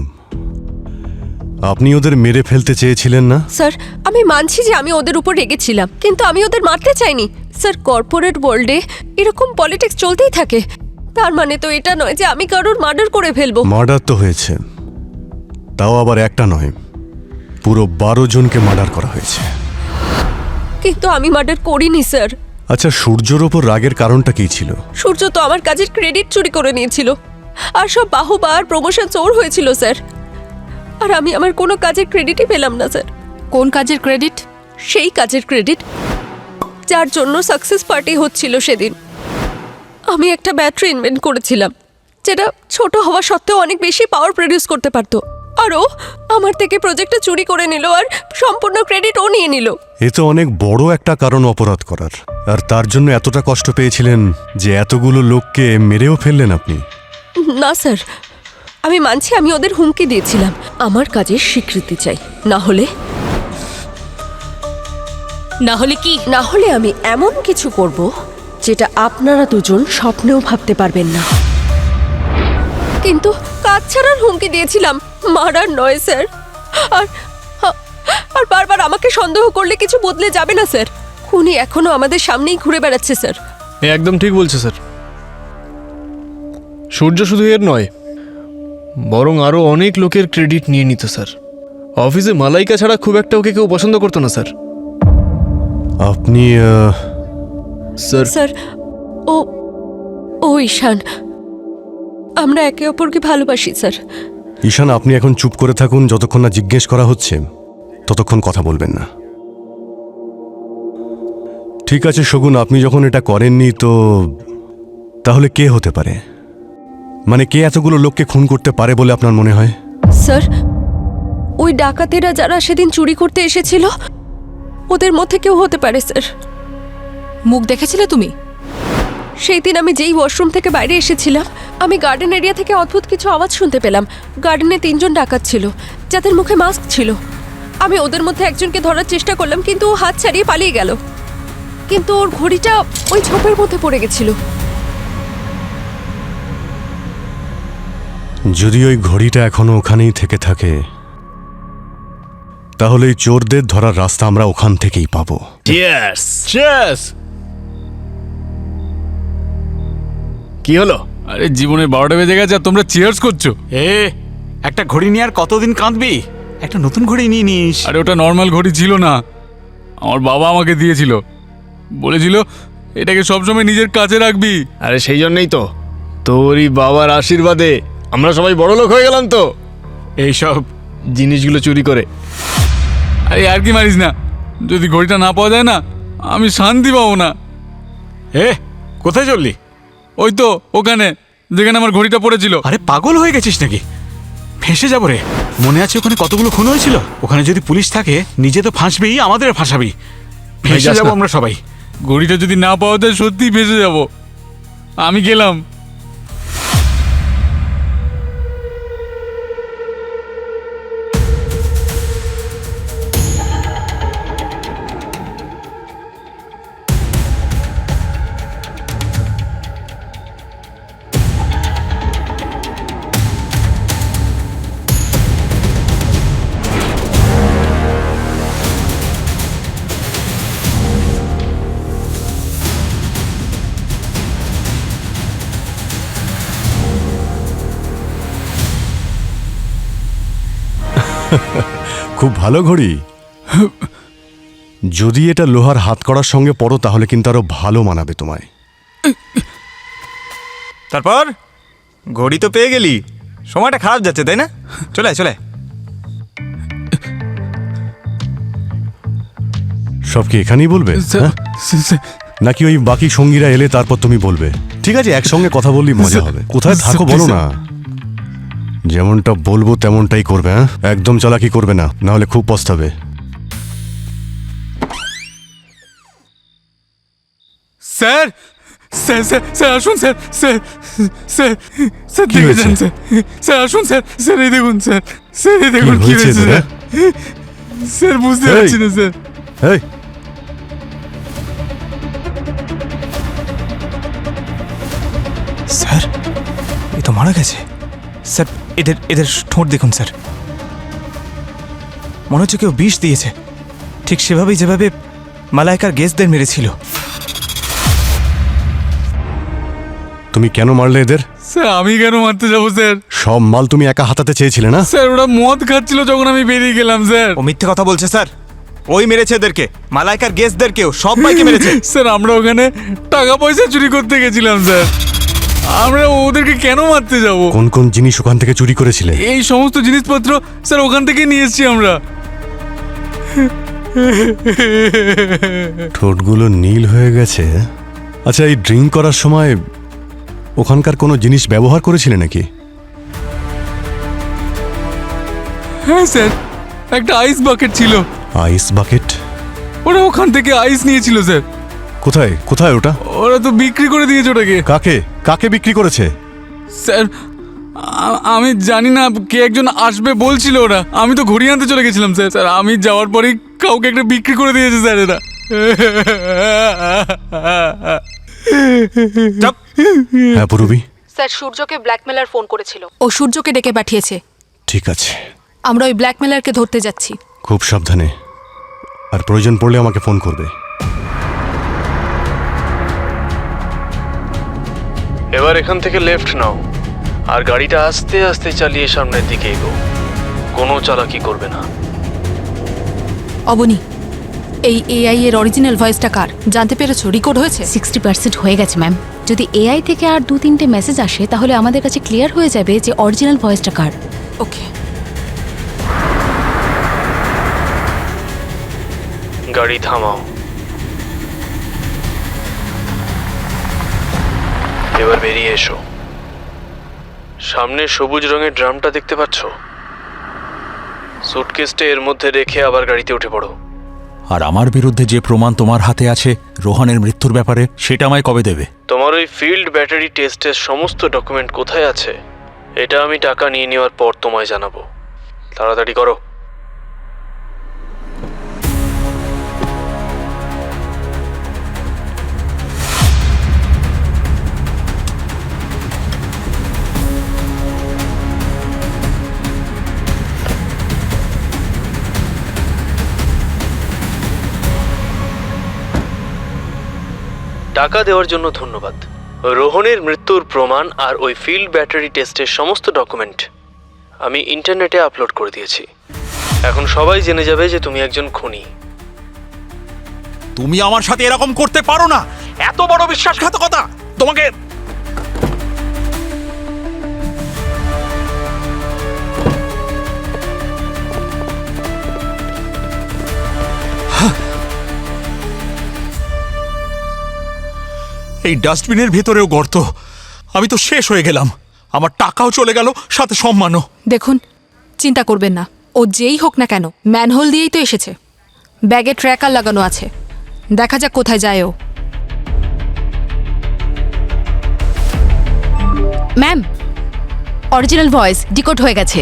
আপনি ওদের মেরে ফেলতে চেয়েছিলেন না? স্যার, আমি মানছি যে আমি ওদের উপর রেগেছিলাম, কিন্তু আমি ওদের মারতে চাইনি স্যার। কর্পোরেট ওয়ার্ল্ডে এরকম পলিটিক্স চলতেই থাকে, তার মানে তো এটা নয় যে আমি কারোর মার্ডার করে ফেলবো। মার্ডার তো হয়েছে, তাও আবার একটা নয়, পুরো 12 জনকে মার্ডার করা হয়েছে। কিন্তু আমি মার্ডার করিনি স্যার। আচ্ছা, সূর্যর ওপর রাগের কারণটা কি ছিল? সূর্য তো আমার কাজের ক্রেডিট চুরি করে নিয়েছিল, আর সব বাহবা আর প্রমোশন চোর হয়েছিল স্যার। আর আমি আমার কোনো কাজের ক্রেডিটই পেলাম না স্যার। কোন কাজের ক্রেডিট? সেই কাজের ক্রেডিট যার জন্য সাকসেস পার্টি হচ্ছিল সেদিন। আমি একটা ব্যাটারি ইনভেন্ট করেছিলাম, যেটা ছোট হওয়া সত্ত্বেও অনেক বেশি পাওয়ার প্রডিউস করতে পারতো। আর ও আমার থেকে প্রজেক্টটা চুরি করে নিল, আর সম্পূর্ণ ক্রেডিট ও নিয়ে নিল। এ তো অনেক বড় একটা কারণ অপরাধ করার, আর তার জন্য এতটা কষ্ট পেয়েছিলেন যে এতগুলো লোককে মেরেও ফেললেন আপনি। না স্যার, আমি মানছি আমি ওদের হুমকি দিয়েছিলাম। আমার কাজের স্বীকৃতি চাই, না হলে কি? না হলে আমি এমন কিছু করব যেটা আপনারা দুজন স্বপ্নেও ভাবতে পারবেন না। কিন্তু কাজ ছাড়ার হুমকি দিয়েছিলাম, মারার নয় স্যার। আর আর বারবার আমাকে সন্দেহ করলে কিছু বদলে যাবে না স্যার। খুনি এখনো আমাদের সামনেই ঘুরে বেড়াচ্ছে স্যার। একদম ঠিক বলছে স্যার। সূর্য শুধু এর নয়, বরং আরও অনেক লোকের ক্রেডিট নিয়ে নিত স্যার। অফিসে মালাইকা ছাড়া খুব একটা ওকে কেউ পছন্দ করতো না স্যার। আপনি স্যার স্যার, ও ঈশান, আমরা একে অপরকে ভালোবাসি স্যার। ঈশান, আপনি এখন চুপ করে থাকুন, যতক্ষণ না জিজ্ঞেস করা হচ্ছে ততক্ষণ কথা বলবেন না। ঠিক আছে শগুন, আপনি যখন এটা করেননি তো তাহলে কে হতে পারে? মানে কে এতগুলো লোককে খুন করতে পারে বলে আপনার মনে হয়? স্যার, ওই ডাকাতেরা যারা সেদিন চুরি করতে এসেছিল, ওদের মধ্যে কেউ হতে পারে স্যার। মুখ দেখেছিলে তুমি? সেই দিন আমি যেই ওয়াশরুম থেকে বাইরে এসেছিলাম, আমি গার্ডেন এরিয়া থেকে অদ্ভুত কিছু আওয়াজ শুনতে পেলাম। গার্ডেনে 3 জন ডাকাত ছিল, যাদের মুখে মাস্ক ছিল। আমি ওদের মধ্যে একজনকে ধরার চেষ্টা করলাম, কিন্তু ও হাত ছাড়িয়ে পালিয়ে গেল। কিন্তু ওর ঘড়িটা ওই ঝোপের মধ্যে পড়ে গেছিল। যদি ওই ঘড়িটা এখনো ওখানেই থেকে থাকে, তাহলে এই চোরদের ধরার রাস্তা আমরা ওখান থেকেই পাবো। চিয়ার্স। চিয়ার্স। কি হলো? আরে জীবনে 12টা বেজে গেছে আর তোমরা চিয়ার্স করছো? একটা ঘড়ি নিয়ে আর কতদিন কাঁদবি? একটা নতুন ঘড়ি নিয়ে নিস। আরে ওটা নর্মাল ঘড়ি ছিল না, আমার বাবা আমাকে দিয়েছিল। বলেছিল এটাকে সবসময় নিজের কাছে রাখবি। আরে সেই জন্যই তো, তোরই বাবার আশীর্বাদে আমরা সবাই বড় লোক হয়ে গেলাম তো, এইসব জিনিসগুলো চুরি করে। আরে আর কি মারিস না, যদি ঘড়িটা না পাওয়া যায় না আমি শান্তি পাবো না। কোথায় চললি? ওই তো ওখানে যেখানে আমার ঘড়িটা পড়েছিল। আরে পাগল হয়ে গেছিস নাকি? ফেঁসে যাবো রে। মনে আছে ওখানে কতগুলো খুন হয়েছিল? ওখানে যদি পুলিশ থাকে নিজে তো ফাঁসবেই, আমাদের ফাঁসাবি। ফেঁসে যাবো আমরা সবাই। ঘড়িটা যদি না পাওয়া যায় সত্যিই ফেঁসে যাব। আমি গেলাম। খুব ভালো ঘড়ি। যদি এটা লোহার হাতকড়ার সঙ্গে পরো তাহলে কিন্তু আরো ভালো মানাবে তোমায়। তারপর ঘড়ি তো পেয়ে গেলি, সময়টা খারাপ যাচ্ছে তাই না? চলে আয়, চলে আয়। সব কি এখানেই বলবে, হ্যাঁ? নাকি ওই বাকি সঙ্গীরা এলে তারপর তুমি বলবে? ঠিক আছে, একসঙ্গে কথা বললেই মজা হবে। কোথায় থাকো বলো না। যেমনটা বলবো তেমনটাই করবে, হ্যাঁ? একদম চালাকি করবে না, নাহলে খুব পস্তাবে। স্যার স্যার স্যার স্যার আসুন স্যার, স্যার স্যার স্যার কি দেখে হয়েছে? যান স্যার, স্যার আসুন স্যার, স্যার এই দেখুন স্যার, স্যার এই দেখুন কি হয়েছে তোর, স্যার, স্যার বুঝতে এই। পারছি না স্যার। এই, স্যার এ তো মারা গেছে। স্যার এদের এদের ঠোঁট দেখুন স্যার, মনে হচ্ছে কেউ বিষ দিয়েছে, ঠিক সেভাবেই যেভাবে মালাইকার গেস্টদের মেরেছিল। তুমি কেন মারলে এদের? স্যার আমি কেন মারতে যাবো স্যার? সব মাল তুমি একা হাতাতে চেয়েছিলে না? স্যার ওরা মদ খাচ্ছিল যখন আমি বেরিয়ে গেলাম স্যার। ও মিথ্যে কথা বলছে স্যার, ওই মেরেছে এদেরকে, মালাইকার গেস্টদেরকেও, সবাইকে মেরেছে। স্যার আমরা ওখানে টাকা পয়সা চুরি করতে গেছিলাম স্যার, আমরা ওদেরকে কেন মারতে যাব? কোন কোন জিনিস ওখান থেকে চুরি করেছিলে? এই সমস্ত জিনিসপত্র স্যার ওখান থেকে নিয়ে এসেছি আমরা। ঠোঁটগুলো নীল হয়ে গেছে। আচ্ছা, এই ড্রিঙ্ক করার সময় ওখানকার কোনো জিনিস ব্যবহার করেছিলে নাকি? হ্যাঁ স্যার, একটা আইস বাকেট ছিল, আইস বাকেট? ওরা ওখান থেকে আইস নিয়েছিল স্যার। কোথায় কোথায় ওটা? ওরা তো বিক্রি করে দিয়েছে ওটাকে। কাকে কাকে বিক্রি করেছে? স্যার আমি জানি না, কে একজন আসবে বলছিল ওরা, আমি তো ঘড়ি আনতে চলে গেছিলাম স্যার। স্যার আমি যাওয়ার পরেই কাউকে একটা বিক্রি করে দিয়েছে স্যার এরা। হ্যাঁ পূরবী, স্যার সূর্যকে ব্ল্যাকমেলার ফোন করেছিল, ও সূর্যকে ডেকে পাঠিয়েছে। ঠিক আছে, আমরা ওই ব্ল্যাকমেলারকে ধরতে যাচ্ছি। খুব সাবধানে, আর প্রয়োজন পড়লে আমাকে ফোন করবে। এবার এখান থেকে লেফট নাও, আর গাড়িটা আস্তে আস্তে চালিয়ে সামনের দিকে এগো, কোনো চালাকি করবে না। অবনী, এই এআই এর অরিজিনাল ভয়েসটা কার জানতে পেরেছো? রেকর্ড হয়েছে? 60% হয়ে গেছে ম্যাম। যদি এআই থেকে আর 2-3টে মেসেজ আসে তাহলে আমাদের কাছে ক্লিয়ার হয়ে যাবে যে অরিজিনাল ভয়েসটা কার। ওকে। গাড়ি থামাও। এবার বেরিয়ে এসো। সামনে সবুজ রঙের ড্রামটা দেখতে পাচ্ছ? সুটকেসটা এর মধ্যে রেখে আবার গাড়িতে উঠে পড়ো। আর আমার বিরুদ্ধে যে প্রমাণ তোমার হাতে আছে রোহানের মৃত্যুর ব্যাপারে, সেটা আমায় কবে দেবে? তোমার ওই ফিল্ড ব্যাটারি টেস্টের সমস্ত ডকুমেন্ট কোথায় আছে এটা আমি টাকা নিয়ে নেওয়ার পর তোমায় জানাবো। তাড়াতাড়ি করো। টাকা দেওয়ার জন্য ধন্যবাদ। রোহনের মৃত্যুর প্রমাণ আর ওই ফিল্ড ব্যাটারি টেস্টের সমস্ত ডকুমেন্ট আমি ইন্টারনেটে আপলোড করে দিয়েছি। এখন সবাই জেনে যাবে যে তুমি একজন খুনি। তুমি আমার সাথে এরকম করতে পারো না, এত বড় বিশ্বাসঘাতকতা তোমাকে। এই ডাস্টবিনের ভেতরেও গর্ত, আমি তো শেষ হয়ে গেলাম। আমার টাকাও চলে গেল, সাথে সম্মানও। দেখুন, চিন্তা করবেন না, ও যেই হোক না কেন ম্যানহোল দিয়েই তো এসেছে। ব্যাগে ট্র্যাকার লাগানো আছে, দেখা যাক কোথায় যায় ও। ম্যাম, অরিজিনাল ভয়েস ডিকোড হয়ে গেছে।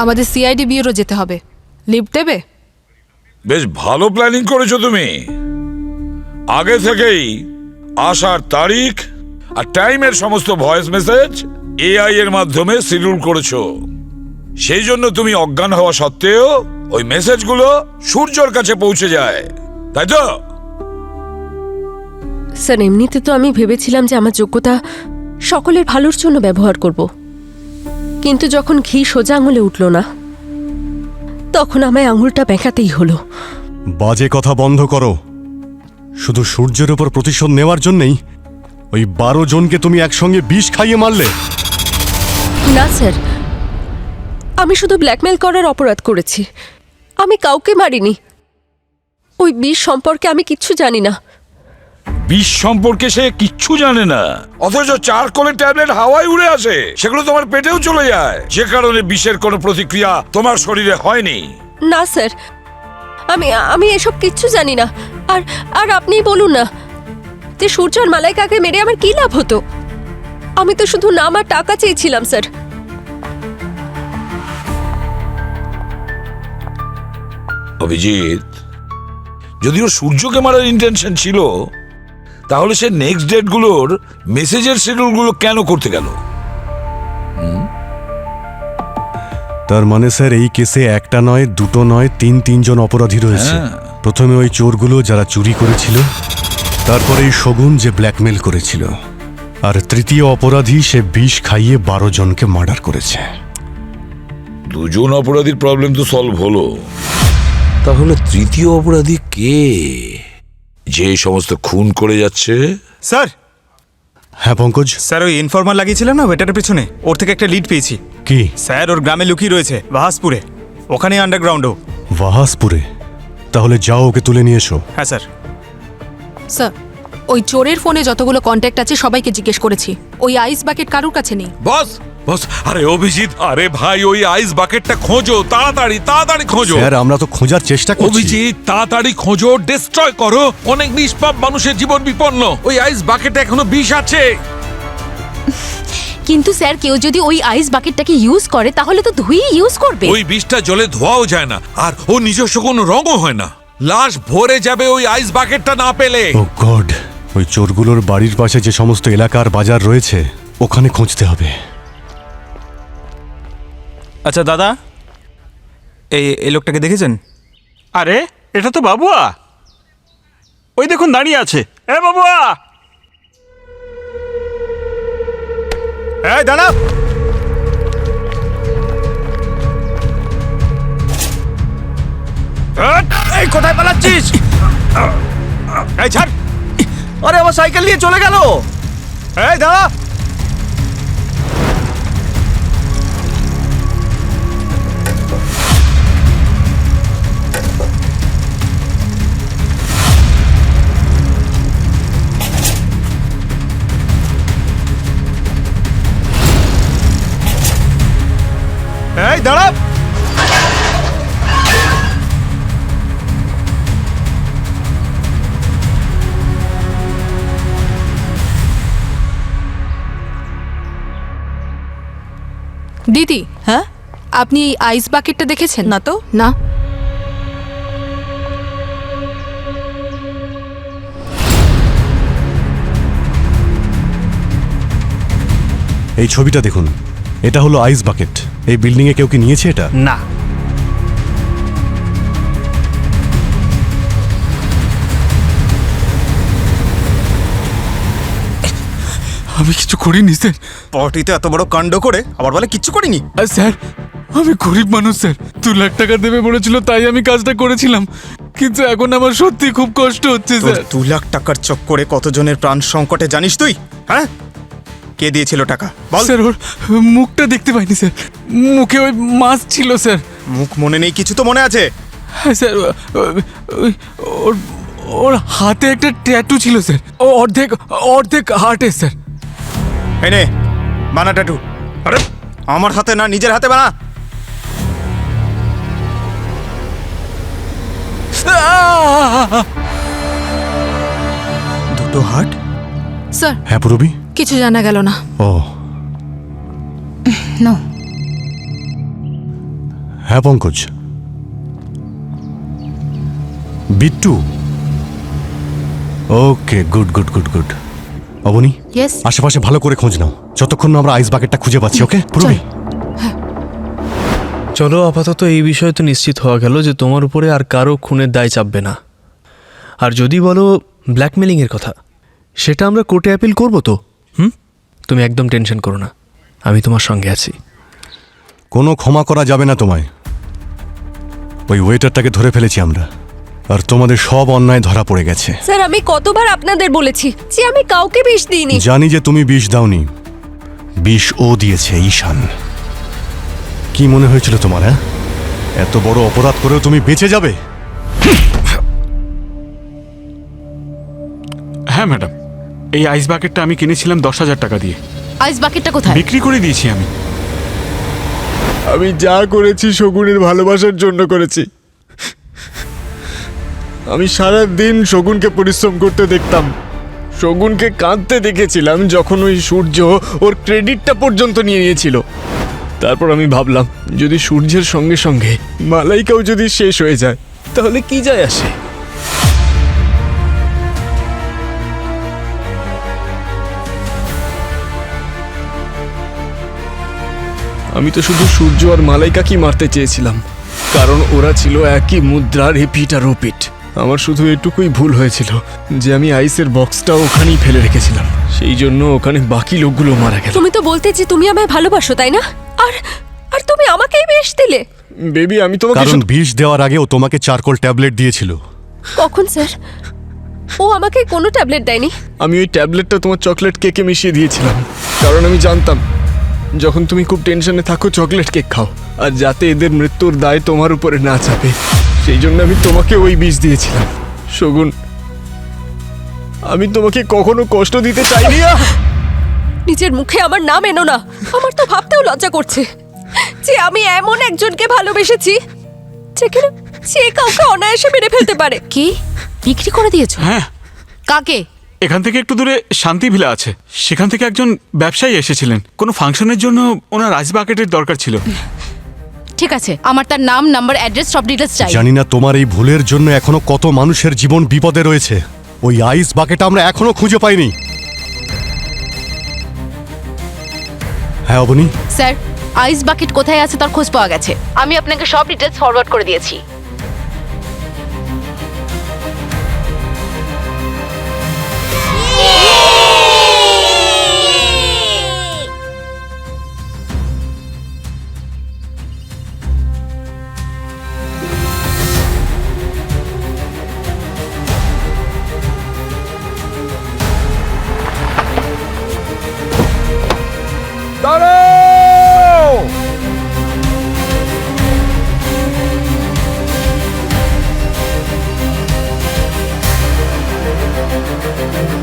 আমাদের সিআইডি বিউরো যেতে হবে। লিফট দেবে? বেশ ভালো প্ল্যানিং করেছো তুমি। আগে থেকেই আসার তারিখ আর টাইমের সমস্ত ভয়েস মেসেজ এআই এর মাধ্যমে শিডিউল করেছো। সেই জন্য তুমি অজ্ঞান হওয়া সত্ত্বেও ওই মেসেজগুলো সূর্যর কাছে পৌঁছে যায়, তাই তো? স্যার, এমনিতে তো আমি ভেবেছিলাম যে আমার যোগ্যতা সকলের ভালোর জন্য ব্যবহার করব, কিন্তু যখন ঘি সোজা আঙুলে উঠল না, তখন আমায় আঙুলটা বেঁকাতেই হলো। বাজে কথা বন্ধ করো। শুধু সূর্যের উপর প্রতিশোধ নেওয়ার জন্যই ওই 12 জনকে তুমি একসঙ্গে বিষ খাইয়ে মারলে। না স্যার, আমি শুধু ব্ল্যাকমেল করার অপরাধ করেছি, আমি কাউকে মারিনি। ওই বিষ সম্পর্কে আমি কিচ্ছু জানি না। বিষ সম্পর্কে সে কিচ্ছু জানে না, অথচ চারকোলের ট্যাবলেট হাওয়ায় উড়ে আসে, সেগুলো তোমার পেটেও চলে যায়, যে কারণে বিষের কোনো প্রতিক্রিয়া তোমার শরীরে হয়নি। না স্যার, আমি এসব কিচ্ছু জানি না। আর আর আপনিই বলুন না যে সূর্য আর মালাইকাকে মেরে আমার কি লাভ হতো? আমি তো শুধু নাম আর টাকা চেয়েছিলাম স্যার। অভিজিৎ, যদিও সূর্যকে মারার ইন্টেনশন ছিল, তাহলে সে নেক্সট ডেটগুলোর মেসেজের শিডিউলগুলো কেন করতে গেল? তার মানে স্যার, এই কেসে একটা নয়, দুটো নয়, তিনজন অপরাধী রয়েছে। প্রথমে ওই চোরগুলো যারা চুরি করেছিল, তারপরে এই শগুন যে ব্ল্যাকমেল করেছিল, আর তৃতীয় অপরাধী সে বিষ খাইয়ে 12 জনকে মার্ডার করেছে। দুজন অপরাধীর প্রবলেম তো সলভ হলো, তাহলে তৃতীয় অপরাধী কে, যে সমস্ত খুন করে যাচ্ছে? স্যার, হ্যাঁ পঙ্কজ। স্যার, ওই ইনফরমার লাগিয়েছিলেন না ওয়েটারের পেছনে, ওর থেকে একটা লিড পেয়েছি। কি? স্যার, ওর গ্রামে লুকিয়ে রয়েছে বাহাসপুরে, ওখানে আন্ডারগ্রাউন্ডও। ওয়াহাসপুরে? তাহলে যাও, ওকে তুলে নিয়ে এসো। হ্যাঁ স্যার। স্যার, ওই চোরের ফোনে যতগুলো কন্ট্যাক্ট আছে সবাইকে জিজ্ঞেস করেছি, ওই আইস বাকেট কারুর কাছে নেই। বস বস, আরে অভিজিৎ, আরে ভাই, ওই আইস বাকেটটা খোঁজো, তাড়াতাড়ি তাড়াতাড়ি খোঁজো। স্যার, আমরা তো খোঁজার চেষ্টা করছি। অভিজিৎ, তাড়াতাড়ি খোঁজো, ডিস্ট্রয় করো, অনেক নিষ্পাপ মানুষের জীবন বিপন্ন। ওই আইস বাকেটে এখনো বিষ আছে। কিন্তু স্যার, কেউ যদি ওই আইস বাকেটটাকে ইউজ করে তাহলে তো ধুয়েই ইউজ করবে। ওই বিষটা জলে ধোয়াও যায় না, আর ও নিজস্ব কোনো রঙও হয় না। লাশ ভরে যাবে ওই আইস বাকেটটা না পেলে। ও গড, ওই চোরগুলোর বাড়ির পাশে যে সমস্ত এলাকার বাজার রয়েছে, ওখানে খুঁজতে হবে। আচ্ছা দাদা, এই লোকটাকে দেখেছেন? আরে এটা তো বাবুয়া, ওই দেখুন দাঁড়িয়ে আছে। এ বাবুয়া! এই দাঁড়া! এই কোথায় পালাচ্ছিস? এই ছাড়! আরে আমার সাইকেল নিয়ে চলে গেল। এই দাঁড়া! এই দাঁড়া! দিদি, হ্যাঁ, আপনি এই আইস বাকেটটা দেখেছেন? না তো। না। এই ছবিটা দেখুন, এটা হলো আইস বাকেট। এই বিল্ডিং এ কেউ কি নিয়েছে এটা? না। আমি কিছু করিনি স্যার। পার্টিতে এত বড় কাণ্ড করে আবার বলে কিচ্ছু করিনি। স্যার, আমি গরিব মানুষ স্যার। 2 লাখ টাকা দেবে বলেছিল, তাই আমি কাজটা করেছিলাম, কিন্তু এখন আমার সত্যি খুব কষ্ট হচ্ছে স্যার। 2 লাখ টাকার চক্করে কতজনের প্রাণ সংকটে জানিস তুই? হ্যাঁ, কে দিয়েছিল টাকা বল? স্যার, ওর মুখটা দেখতে পাইনি স্যার, মুখে ওই মাস্ক ছিল স্যার। মুখ মনে নেই, কিছু তো মনে আছে। হ্যাঁ স্যার, ওর ওর হাতে একটা ট্যাটু ছিল স্যার, ও অর্ধেক হার্টে স্যার। এনে বানা ট্যাটু। আরে আমার হাতে না, নিজের হাতে বানা। দুটো হার্ট? স্যার, হ্যাঁ পুরবি, কিছু জানা গেল না। Oh no. হ্যাঁ Pankaj. Bittu, okay, good good good good. Abani, yes আশেপাশে ভালো করে খোঁজ নাও, যতক্ষণ না আমরা আইস বাকেটটা খুঁজে পাচ্ছি। ওকে পুরবি? চলো, আপাতত এই বিষয়ে তো নিশ্চিত হওয়া গেল যে তোমার উপরে আর কারো খুনের দায় চাপবে না। আর যদি বলো ব্ল্যাকমেলিংয়ের কথা, সেটা আমরা কোর্টে অ্যাপিল করবো তো। তুমি একদম টেনশন করো না, আমি তোমার সঙ্গে আছি। কোনো ক্ষমা করা যাবে না তোমায়। ওই ওয়েটারটাকে ধরে ফেলেছি আমরা, আর তোমাদের সব অন্যায় ধরা পড়ে গেছে। স্যার, আমি কতবার আপনাদের বলেছি যে আমি কাউকে বিষ দিইনি। জানি যে তুমি বিষ দাওনি, বিষ ও দিয়েছে, ঈশান। কি মনে হয়েছিল তোমার? হ্যাঁ, এত বড় অপরাধ করেও তুমি বেঁচে যাবে? হ্যাঁ ম্যাডাম, এই আইস বাকেটটা আমি কিনেছিলাম 10,000 টাকা দিয়ে। আইস বাকেটটা কোথায়? বিক্রি করে দিয়েছি আমি। আমি যা করেছি শগুনের ভালোবাসার জন্য করেছি। আমি সারা দিন শগুনকে পরিশ্রম করতে দেখতাম, শগুনকে কাঁদতে দেখেছিলাম যখন ওই সূর্য ওর ক্রেডিটটা পর্যন্ত নিয়ে নিয়েছিল। তারপর আমি ভাবলাম, যদি সূর্যের সঙ্গে সঙ্গে মালাইকাও যদি শেষ হয়ে যায় তাহলে কি যায় আসে। আমি তো শুধু সূর্য আর মালাইকাকেই মারতে চেয়েছিলাম, কারণ ওরা ছিল একই মুদ্রার এপিট আর ওপিট। আমার শুধু এটুকুই ভুল হয়েছিল যে আমি আইসের বক্সটা ওখানেই ফেলে রেখেছিলাম, সেই জন্য ওখানে বাকি লোকগুলো মারা গেল। তুমি তো বলতে যে তুমি আমায় ভালোবাসো, তাই না? আর আর তুমি আমাকেই বিষ দিলে। বেবি, আমি তোমাকে কারণ বিষ দেওয়ার আগে ও তোমাকে চারকোল ট্যাবলেট দিয়েছিল। কখন স্যার? ও আমাকে কোনো ট্যাবলেট দেয়নি। আমি ওই ট্যাবলেটটা তোমার চকলেট কেকে মিশিয়ে দিয়েছিলাম, কারণ আমি জানতাম যখন তুমি খুব টেনশনে থাকো চকলেট কেক খাও, আর যাতে এদের মৃত্যুর দায় তোমার উপরে না চাপে, সেই জন্য আমি তোমাকে ওই বিষ দিয়েছিলাম। শগুন, আমি তোমাকে কখনো কষ্ট দিতে চাইনি। নিজের মুখে আমার নাম এনো না। আমার তো ভাবতেও লজ্জা করছে যে আমি এমন একজনকে ভালোবেসেছি যেখানে সে কাউকে অনায়াসে মেরে ফেলতে পারে। কি বিক্রি করে দিয়েছো? হ্যাঁ, কাকে? এখান থেকে একটু দূরে শান্তি ভিলা আছে, সেখান থেকে একজন ব্যবসায়ী এসেছিলেন। কোনো ফাংশনের জন্য ওনার আইস বাকেটের দরকার ছিল। ঠিক আছে, আমার তার নাম, নাম্বার, অ্যাড্রেস, সব ডিটেলস চাই। জানি না তোমার এই ভুলের জন্য এখনো কত মানুষের জীবন বিপদে রয়েছে। ওই আইস বাকেট আমরা এখনো খুঁজে পাইনি। হ্যাঁ অবনী, স্যার, আইস বাকেট কোথায় আছে তার খোঁজ পাওয়া গেছে। আমি আপনাকে সব ডিটেলস ফরওয়ার্ড করে দিয়েছি।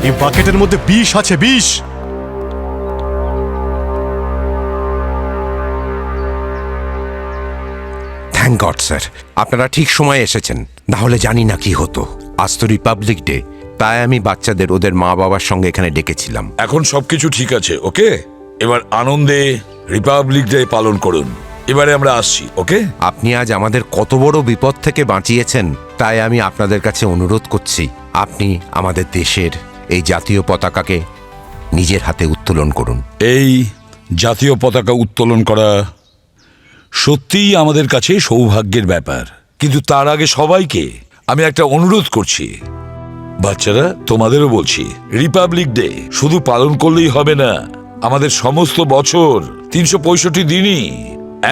এই বাকেটের মধ্যে বিষ আছে, বিষ। থ্যাংক গড স্যার, আপনারা ঠিক সময়ে এসেছেন, না হলে জানি না কি হতো। আজ তো রিপাবলিক ডে, তাই আমি বাচ্চাদের ওদের মা বাবার সঙ্গে এখানে ডেকেছিলাম। এখন সবকিছু ঠিক আছে, ওকে? এবার আনন্দে রিপাবলিক ডে পালন করুন। এবারে আমরা আসছি, ওকে? আপনি আজ আমাদের কত বড় বিপদ থেকে বাঁচিয়েছেন, তাই আমি আপনাদের কাছে অনুরোধ করছি, আপনি আমাদের দেশের এই জাতীয় পতাকাকে নিজের হাতে উত্তোলন করুন। এই জাতীয় পতাকা উত্তোলন করা সত্যিই আমাদের কাছে সৌভাগ্যের ব্যাপার, কিন্তু তার আগে সবাইকে আমি একটা অনুরোধ করছি। বাচ্চারা, তোমাদেরও বলছি, রিপাবলিক ডে শুধু পালন করলেই হবে না। আমাদের সমস্ত বছর 365 দিনই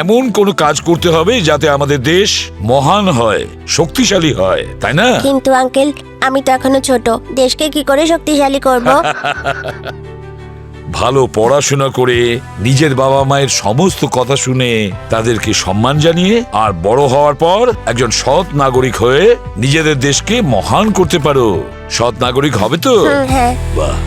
এমন কোনো কাজ করতে হবে যাতে আমাদের দেশ মহান হয়, শক্তিশালী হয়, তাই না? কিন্তু আঙ্কেল, আমি তো এখনো ছোট, দেশকে কি করে শক্তিশালী করব? ভালো পড়াশোনা করে নিজের বাবা মায়ের সমস্ত কথা শুনে তাদেরকে সম্মান জানিয়ে আর বড় হওয়ার পর একজন সৎ নাগরিক হয়ে নিজেদের দেশকে মহান করতে পারো। সৎ নাগরিক হবে তো? হ্যাঁ। বাহ।